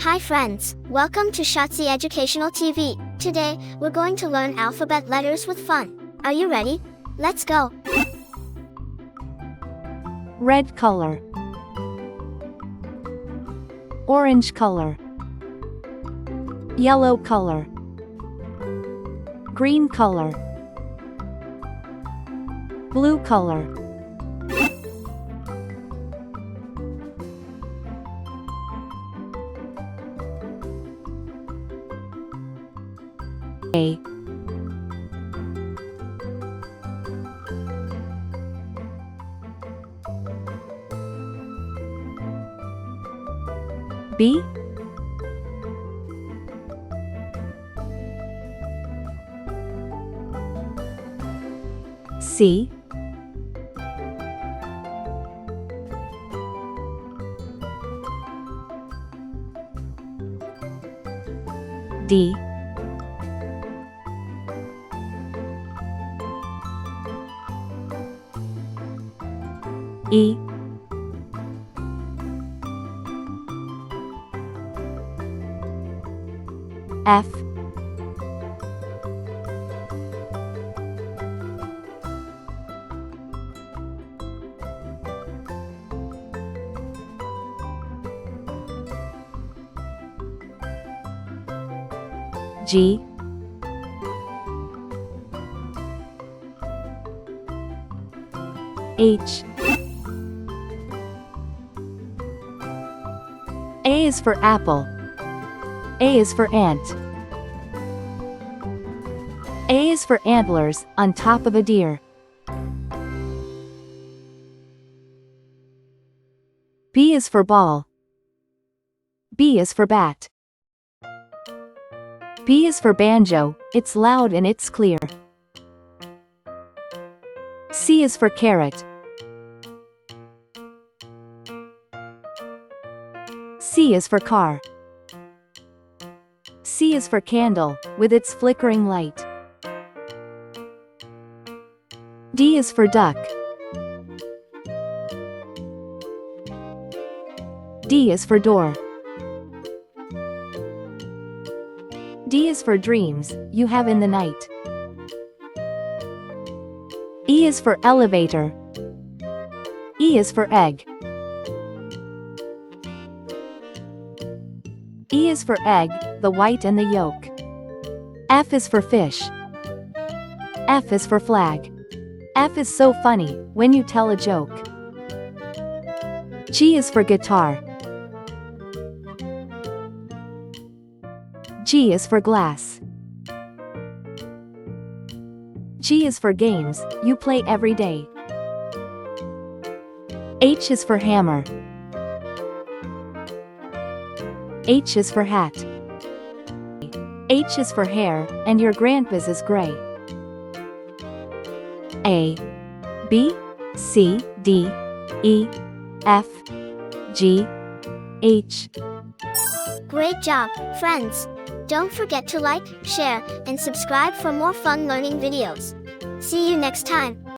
Hi friends, welcome to Shazi Educational TV. Today, we're going to learn alphabet letters with fun. Are you ready? Let's go. Red color, orange color, yellow color, green color, blue color, A, B, C, D, E, F, G, H. A is for apple. A is for ant. A is for antlers on top of a deer. B is for ball. B is for bat. B is for banjo, it's loud and it's clear. C is for carrot. C is for car. C is for candle, with its flickering light. D is for duck. D is for door. D is for dreams, you have in the night. E is for elevator. E is for egg. E is for egg, the white and the yolk. F is for fish. F is for flag. F is so funny, when you tell a joke. G is for guitar. G is for glass. G is for games, you play every day. H is for hammer. H is for hat. H is for hair, and your grandpa's is gray. A, B, C, D, E, F, G, H. Great job, friends. Don't forget to like, share, and subscribe for more fun learning videos. See you next time.